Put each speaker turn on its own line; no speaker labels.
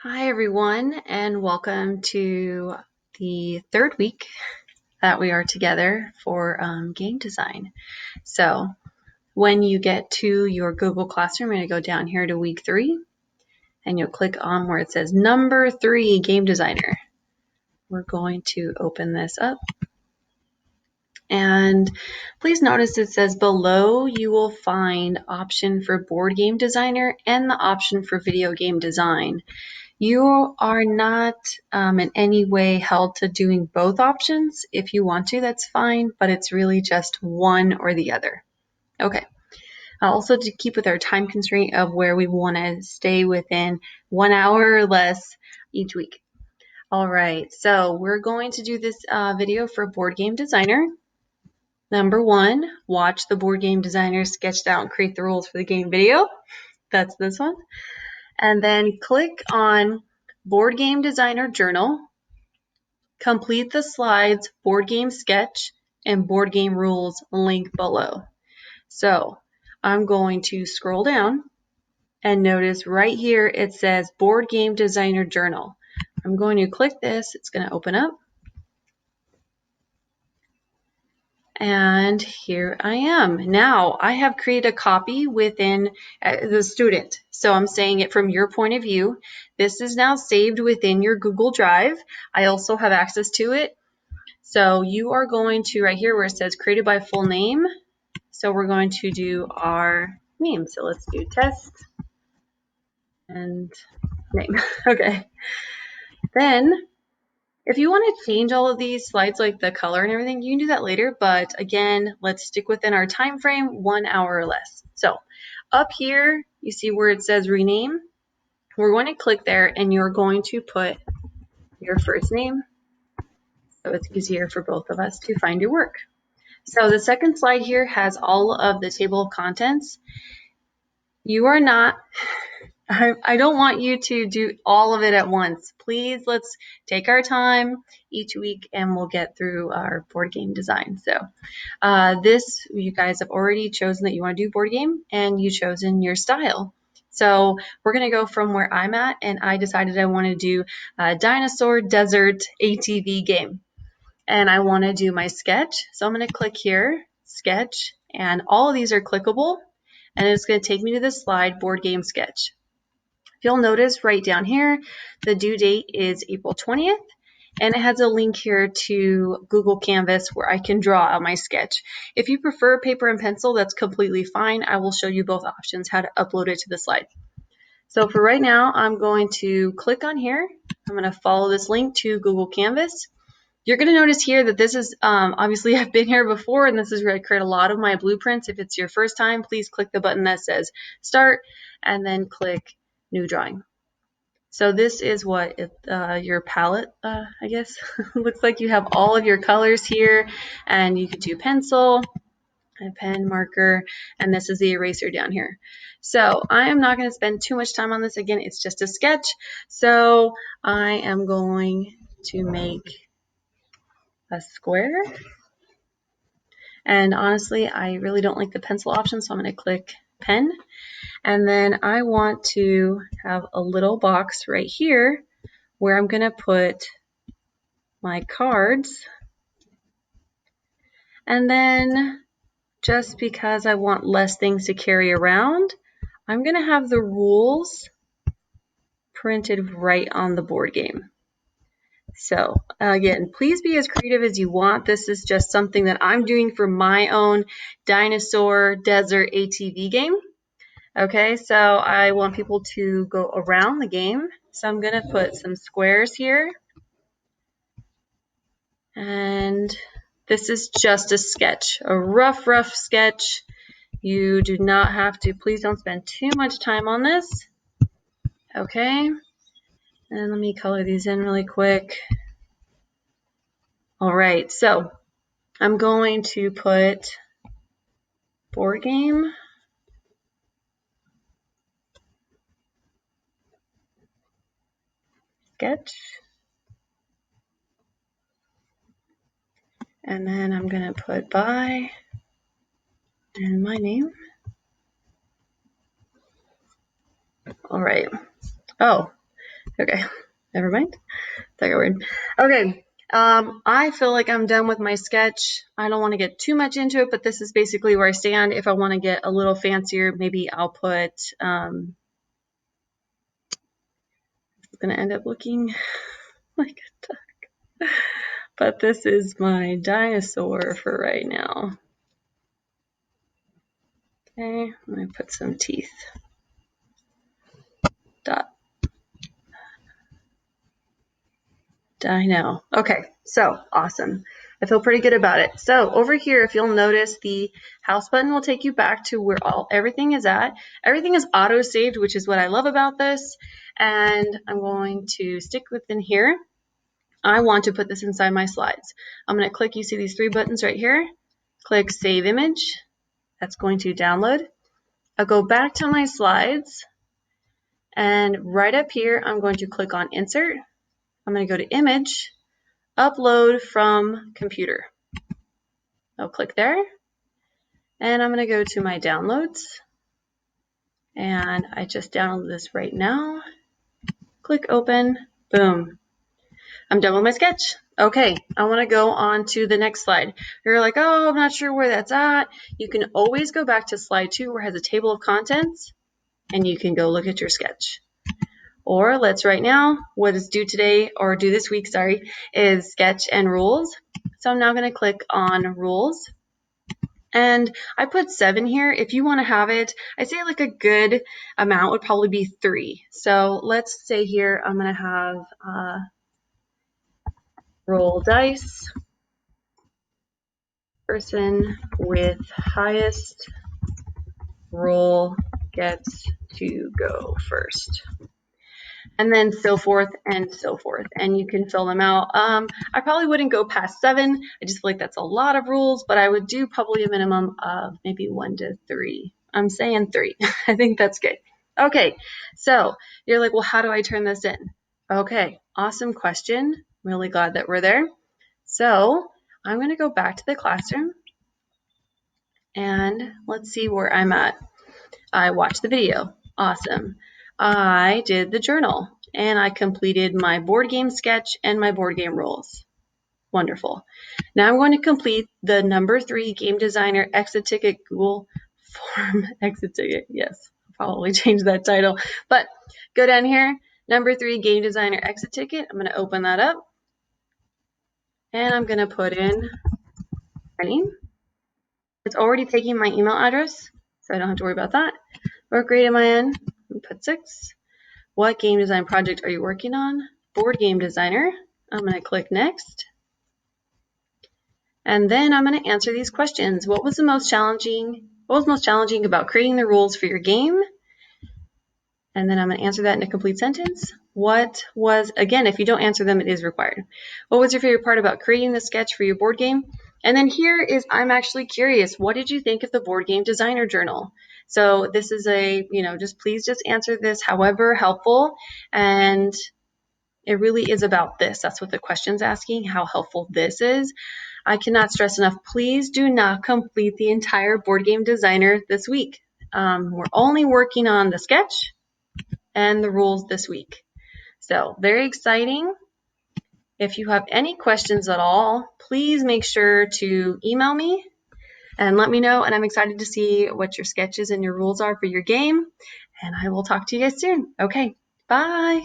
Hi, everyone, and welcome to the third week that we are together for game design. So when you get to your Google Classroom, you're going to go down here to week 3, and you'll click on where it says number 3, game designer. We're going to open this up. And please notice it says below you will find option for board game designer and the option for video game design. You are not in any way held to doing both options. If you want to, that's fine, but it's really just one or the other. Okay. Also, to keep with our time constraint of where we want to stay within 1 hour or less each week. All right, so we're going to do this video for board game designer. Number 1, watch the board game designer sketched out and create the rules for the game video. That's this one. And then click on Board Game Designer Journal, complete the slides, board game sketch, and board game rules link below. So I'm going to scroll down and notice right here it says Board Game Designer Journal. I'm going to click this, it's going to open up. And here I am. Now I have created a copy within the student. So I'm saying it from your point of view. This is now saved within your Google Drive. I also have access to it. So you are going to right here where it says created by full name. So we're going to do our name. So let's do test and name. Okay. Then if you want to change all of these slides, like the color and everything, you can do that later. But again, let's stick within our time frame, 1 hour or less. So up here, you see where it says rename. We're going to click there and you're going to put your first name. So it's easier for both of us to find your work. So the second slide here has all of the table of contents. You are not... I don't want you to do all of it at once. Please, let's take our time each week and we'll get through our board game design. So you guys have already chosen that you want to do board game and you've chosen your style. So we're going to go from where I'm at, and I decided I want to do a dinosaur desert ATV game. And I want to do my sketch. So I'm going to click here, sketch, and all of these are clickable. And it's going to take me to the slide board game sketch. You'll notice right down here, the due date is April 20th, and it has a link here to Google Canvas where I can draw out my sketch. If you prefer paper and pencil, that's completely fine. I will show you both options, how to upload it to the slide. So for right now, I'm going to click on here. I'm going to follow this link to Google Canvas. You're going to notice here that this is, obviously I've been here before, and this is where I create a lot of my blueprints. If it's your first time, please click the button that says start, and then click new drawing. So this is what your palette, I guess, looks like. You have all of your colors here, and you could do pencil, a pen, marker, and this is the eraser down here. So I am not going to spend too much time on this. Again, it's just a sketch. So I am going to make a square. And honestly, I really don't like the pencil option, so I'm going to click pen. And then I want to have a little box right here where I'm going to put my cards. And then just because I want less things to carry around, I'm going to have the rules printed right on the board game. So again, please be as creative as you want. This is just something that I'm doing for my own dinosaur desert ATV game. Okay, so I want people to go around the game. So I'm going to put some squares here. And this is just a sketch, a rough sketch. You do not have to, please don't spend too much time on this. Okay, and let me color these in really quick. All right, so I'm going to put board game, sketch, and then I'm going to put by and my name. All right. Oh, Okay, never mind. That got weird. Okay, I feel like I'm done with my sketch. I don't want to get too much into it, but this is basically where I stand. If I want to get a little fancier, maybe I'll put, it's going to end up looking like a duck. But this is my dinosaur for right now. Okay, I'm going to put some teeth. Dot. Dino. Okay, so awesome. I feel pretty good about it. So over here, if you'll notice, the house button will take you back to where everything is at. Everything is auto-saved, which is what I love about this. And I'm going to stick within here. I want to put this inside my slides. I'm going to click, you see these three buttons right here. Click Save Image. That's going to download. I'll go back to my slides. And right up here, I'm going to click on Insert. I'm going to go to Image. Upload from computer. I'll click there, and I'm going to go to my downloads, and I just downloaded this right now. Click open, boom. I'm done with my sketch. Okay, I want to go on to the next slide. You're like, oh, I'm not sure where that's at. You can always go back to slide 2 where it has a table of contents, and you can go look at your sketch. Or let's right now, what is due today, or due this week, sorry, is sketch and rules. So I'm now going to click on rules. And I put 7 here. If you want to have it, I say like a good amount would probably be 3. So let's say here I'm going to have roll dice. Person with highest roll gets to go first. And then so forth and so forth. And you can fill them out. I probably wouldn't go past 7. I just feel like that's a lot of rules, but I would do probably a minimum of maybe 1 to 3. I'm saying 3. I think that's good. Okay, so you're like, well, how do I turn this in? Okay, awesome question. Really glad that we're there. So I'm going to go back to the classroom and let's see where I'm at. I watched the video. Awesome. I did the journal and I completed my board game sketch and my board game rules. Wonderful. Now I'm going to complete the number 3 game designer exit ticket Google form exit ticket. Yes, I'll probably change that title, but go down here. Number 3 game designer exit ticket. I'm going to open that up and I'm going to put in my name. It's already taking my email address, so I don't have to worry about that. Work rate at my end. Put 6. What game design project are you working on? Board game designer. I'm going to click next. And then I'm going to answer these questions. What was most challenging about creating the rules for your game? And then I'm going to answer that in a complete sentence. What was, again, if you don't answer them, it is required. What was your favorite part about creating the sketch for your board game? And then here is, I'm actually curious, what did you think of the board game designer journal? So this is a, please just answer this however helpful. And it really is about this. That's what the question's asking, how helpful this is. I cannot stress enough, please do not complete the entire board game designer this week. We're only working on the sketch and the rules this week. So very exciting. If you have any questions at all, please make sure to email me and let me know. And I'm excited to see what your sketches and your rules are for your game. And I will talk to you guys soon. Okay, bye.